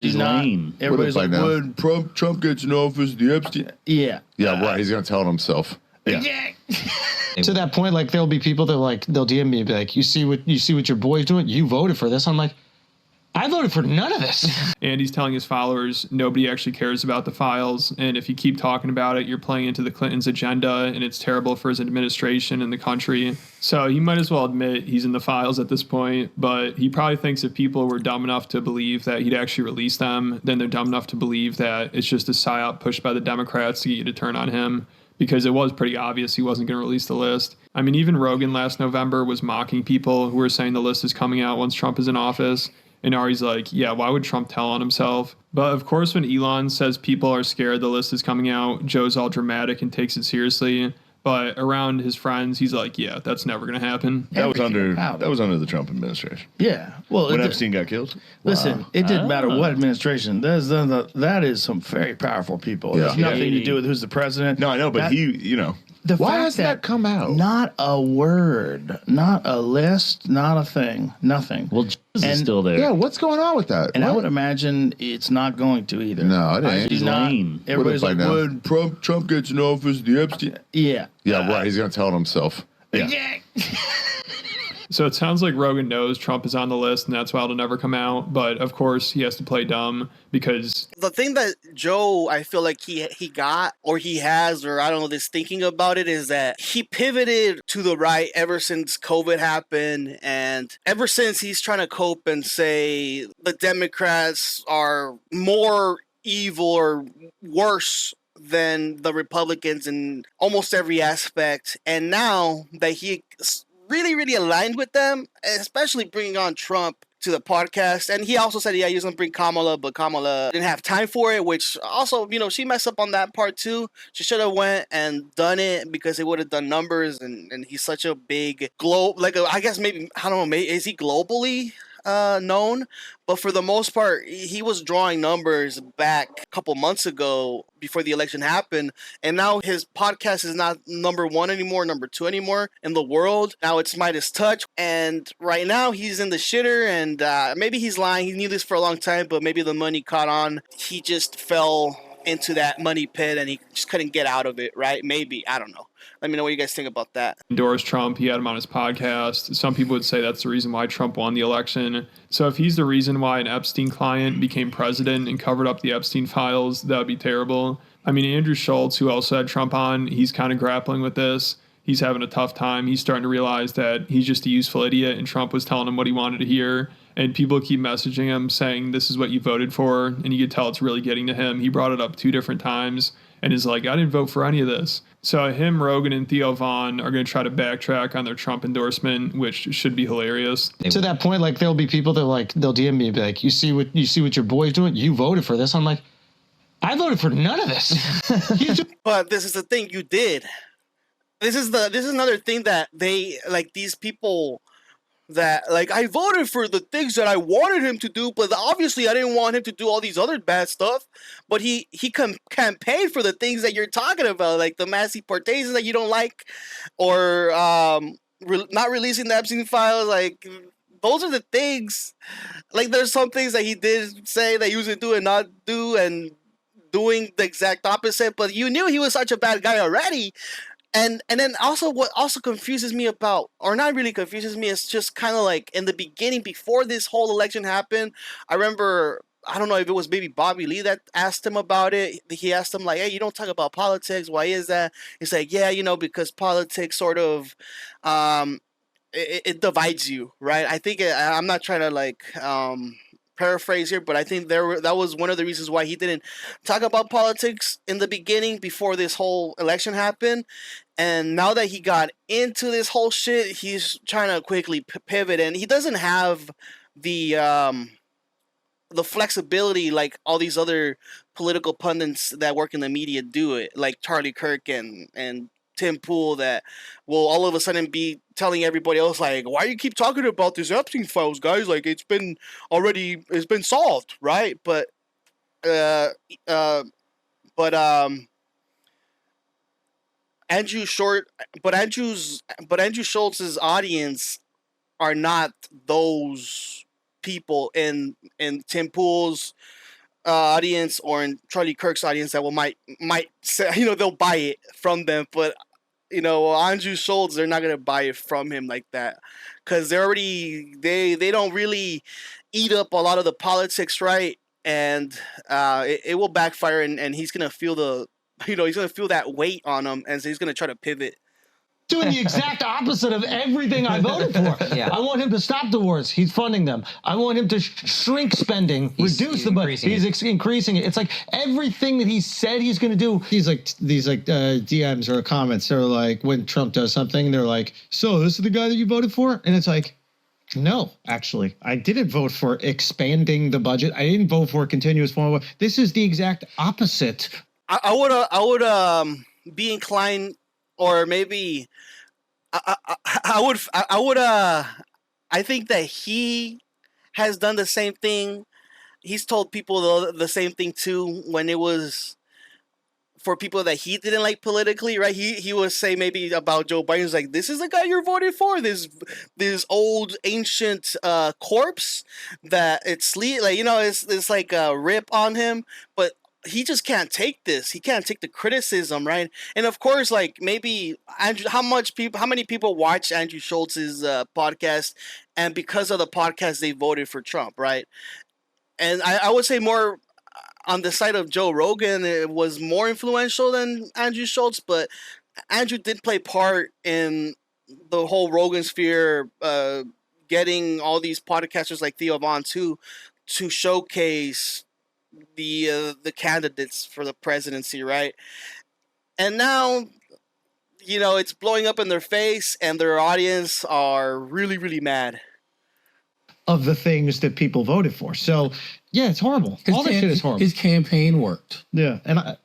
He's lame. Everybody's like, when Trump gets in office, the Epstein. Yeah. Yeah, right. He's going to tell it himself. Yeah. To that point, like there'll be people that like they'll DM me and be like, you see what your boy's doing? You voted for this. I'm like, I voted for none of this. And he's telling his followers nobody actually cares about the files, and if you keep talking about it, you're playing into the Clintons' agenda, and it's terrible for his administration and the country. So he might as well admit he's in the files at this point, but he probably thinks if people were dumb enough to believe that he'd actually release them, then they're dumb enough to believe that it's just a psyop pushed by the Democrats to get you to turn on him, because it was pretty obvious he wasn't going to release the list. I mean, even Rogan last November was mocking people who were saying the list is coming out once Trump is in office. And now he's like, yeah, why would Trump tell on himself? But of course, when Elon says people are scared the list is coming out, Joe's all dramatic and takes it seriously. But around his friends, he's like, yeah, that's never going to happen. That was under the Trump administration. Yeah. Well, when Epstein got killed. Listen, it didn't matter what administration. That is some very powerful people. Yeah. It has nothing to do with who's the president. No, I know, but why hasn't that come out? Not a word, not a list, not a thing, nothing. Well, Jesus is still there. Yeah, what's going on with that? And I would imagine it's not going to either. No, it ain't. He's lame. Everybody's like, when Trump gets in office, the Epstein. Yeah. Yeah, right. He's going to tell it himself. Yeah. So it sounds like Rogan knows Trump is on the list, and that's why it'll never come out. But of course, he has to play dumb because the thing that Joe, I feel like he got, or he has, or I don't know, this thinking about it is that he pivoted to the right ever since COVID happened, and ever since he's trying to cope and say the Democrats are more evil or worse than the Republicans in almost every aspect. And now that he really aligned with them, especially bringing on Trump to the podcast. And he also said, yeah, he was going to bring Kamala, but Kamala didn't have time for it, which also, she messed up on that part too. She should have went and done it because it would have done numbers. And he's such a big I guess maybe, I don't know, is he globally known? But for the most part, he was drawing numbers back a couple months ago before the election happened, and now his podcast is not number one anymore, number two anymore in the world. Now it's Midas Touch, and right now he's in the shitter, and maybe he's lying. He knew this for a long time, but maybe the money caught on. He just fell into that money pit, and he just couldn't get out of it, right? Maybe. I don't know. Let me know what you guys think about that. Endorsed Trump. He had him on his podcast. Some people would say that's the reason why Trump won the election. So if he's the reason why an Epstein client became president and covered up the Epstein files, that would be terrible. I mean, Andrew Schulz, who also had Trump on, he's kind of grappling with this. He's having a tough time. He's starting to realize that he's just a useful idiot, and Trump was telling him what he wanted to hear. And people keep messaging him saying, this is what you voted for. And you could tell it's really getting to him. He brought it up 2 different times and is like, I didn't vote for any of this. So him, Rogan, and Theo Vaughn are going to try to backtrack on their Trump endorsement, which should be hilarious. To that point, like there'll be people that like they'll DM me and be like, you see what your boy's doing? You voted for this. I'm like, I voted for none of this. But this is the thing you did. This is another thing that they like these people that like I voted for the things that I wanted him to do, but obviously I didn't want him to do all these other bad stuff. But he campaigned for the things that you're talking about, like the mass deportations that you don't like, or not releasing the Epstein files. Like those are the things. Like there's some things that he did say that he was gonna do and not do, and doing the exact opposite. But you knew he was such a bad guy already. And then also what also confuses me about, or not really confuses me, it's just kind of like in the beginning, before this whole election happened, I remember, I don't know if it was maybe Bobby Lee that asked him about it. He asked him like, hey, you don't talk about politics. Why is that? He's like, yeah, because politics sort of, it divides you, right? I think, I'm not trying to like, paraphrase here, but I think that was one of the reasons why he didn't talk about politics in the beginning before this whole election happened. And now that he got into this whole shit, he's trying to quickly pivot, and he doesn't have the flexibility like all these other political pundits that work in the media do it, like Charlie Kirk and Tim Pool, that will all of a sudden be telling everybody else like, why you keep talking about this Epstein files, guys? Like it's been solved, right? But Andrew Schultz's audience are not those people in Tim Pool's audience or in Charlie Kirk's audience that might say, they'll buy it from them, but Andrew Schulz, they're not gonna buy it from him like that, because they don't really eat up a lot of the politics, right? And it will backfire, and he's gonna feel he's gonna feel that weight on him, and so he's gonna try to pivot. Doing the exact opposite of everything I voted for. Yeah. I want him to stop the wars. He's funding them. I want him to shrink spending, reduce the budget. He's increasing it. It's like everything that he said he's going to do. These DMs or comments. They're like, when Trump does something, they're like, so this is the guy that you voted for? And it's like, no, actually, I didn't vote for expanding the budget. I didn't vote for continuous form. This is the exact opposite. I would be inclined, or maybe I think that he has done the same thing. He's told people the same thing too when it was for people that he didn't like politically, right? He would say maybe about Joe Biden, he's like, this is the guy you're voting for, this old ancient corpse that it's it's like a rip on him, but he just can't take this. He can't take the criticism, right? And of course, like, maybe Andrew, how many people watch Andrew Schultz's podcast, and because of the podcast they voted for Trump, right? And I would say more on the side of Joe Rogan, it was more influential than Andrew Schulz, but Andrew did play part in the whole Rogan sphere, getting all these podcasters like Theo Von to showcase the candidates for the presidency, right? And now, it's blowing up in their face, and their audience are really, really mad of the things that people voted for. So, yeah, it's horrible. All that shit is horrible. His campaign worked. Yeah, and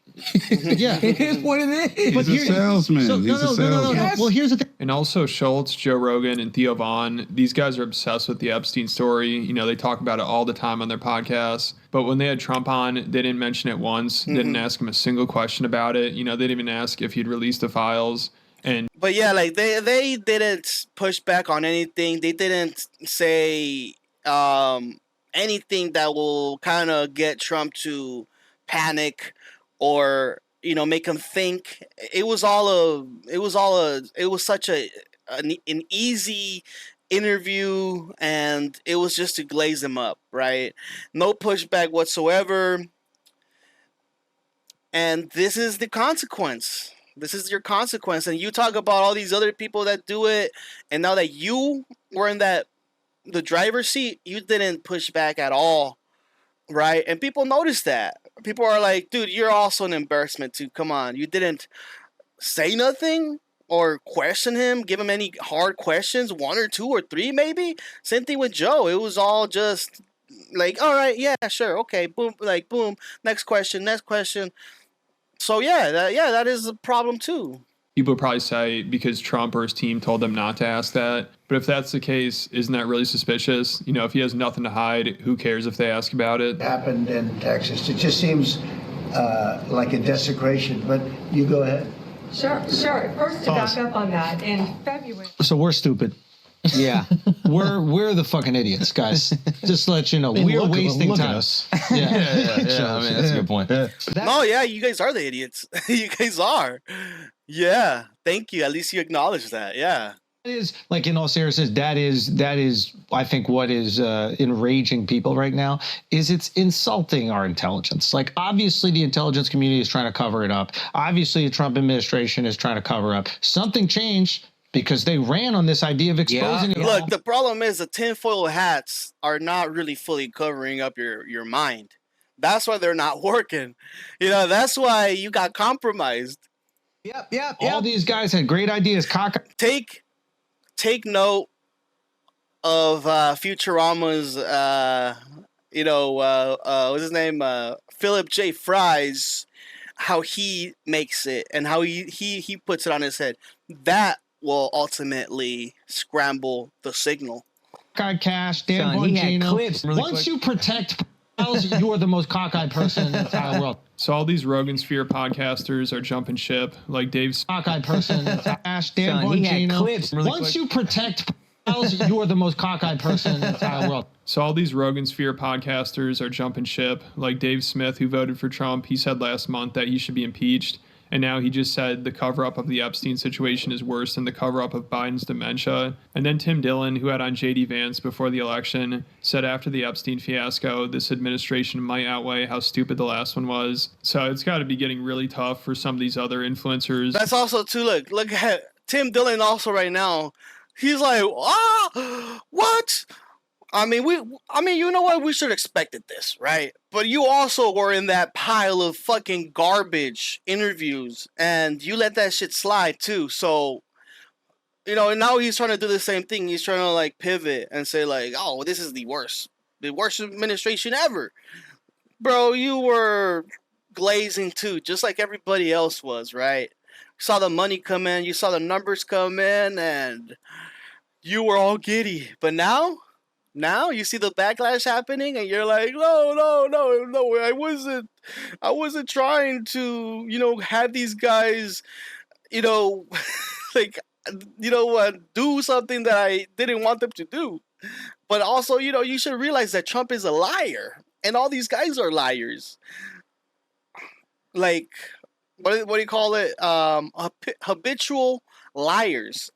yeah, it is what it is. But he's a salesman. So, he's a salesman. Yes. Well, here's the thing. And also Schultz, Joe Rogan, and Theo Von, these guys are obsessed with the Epstein story. They talk about it all the time on their podcasts. But when they had Trump on, they didn't mention it once. Mm-hmm. Didn't ask him a single question about it. They didn't even ask if he'd released the files. But yeah, like they didn't push back on anything. They didn't say anything that will kind of get Trump to panic or make him think. It was such an easy interview, and it was just to glaze him up, right? No pushback whatsoever. And this is the consequence. This is your consequence. And you talk about all these other people that do it, and now that you were in the driver's seat, you didn't push back at all, right? And people notice that. People are like, dude, you're also an embarrassment too. Come on. You didn't say nothing or question him, give him any hard questions, 1 or 2 or 3 maybe. Same thing with Joe. It was all just like, all right, yeah, sure, okay, boom, like boom, next question. So that is a problem too. People would probably say because Trump or his team told them not to ask that. But if that's the case, isn't that really suspicious? If he has nothing to hide, who cares if they ask about it? Happened in Texas. It just seems like a desecration. But you go ahead. Sure. First, to back up on that, in February. So we're stupid. Yeah. we're the fucking idiots, guys. Just to let you know, we're wasting time. Yeah. I mean, that's a good point. You guys are the idiots. You guys are. Yeah. Thank you. At least you acknowledge that. Yeah. That is, like, in all seriousness, that is, I think, what is enraging people right now is it's insulting our intelligence. Like, obviously, the intelligence community is trying to cover it up. Obviously, the Trump administration is trying to cover up. Something changed because they ran on this idea of exposing it. Look, the problem is the tinfoil hats are not really fully covering up your mind. That's why they're not working. That's why you got compromised. Yep. All these guys had great ideas. Take note of Futurama's, what's his name? Philip J. Fry's, how he makes it and how he puts it on his head. That will ultimately scramble the signal. Cockeyed Cash, Dan Bongino. Once you protect you are the most cockeyed person in the entire world. So all these Rogan Sphere podcasters are jumping ship, like Dave's cockeyed person in the entire Dan Bongino. Once you protect You're the most cockeyed person in the entire world. So all these Rogan Sphere podcasters are jumping ship. Like Dave Smith, who voted for Trump, he said last month that he should be impeached. And now he just said the cover-up of the Epstein situation is worse than the cover-up of Biden's dementia. And then Tim Dillon, who had on J.D. Vance before the election, said after the Epstein fiasco, this administration might outweigh how stupid the last one was. So it's got to be getting really tough for some of these other influencers. That's also, too, look at Tim Dillon also right now. He's like, what? I mean, you know what? We should have expected this, right? But you also were in that pile of fucking garbage interviews, and you let that shit slide too. So, you know, and now he's trying to do the same thing. He's trying to like pivot and say like, oh, this is the worst administration ever. Bro, you were glazing too, just like everybody else was, right? You saw the money come in, you saw the numbers come in, and you were all giddy. But now you see the backlash happening, and you're like, no, I wasn't trying to, you know, have these guys, you know, like, you know, do something that I didn't want them to do. But also, you know, you should realize that Trump is a liar, and all these guys are liars. Like, what do you call it? Habitual liars.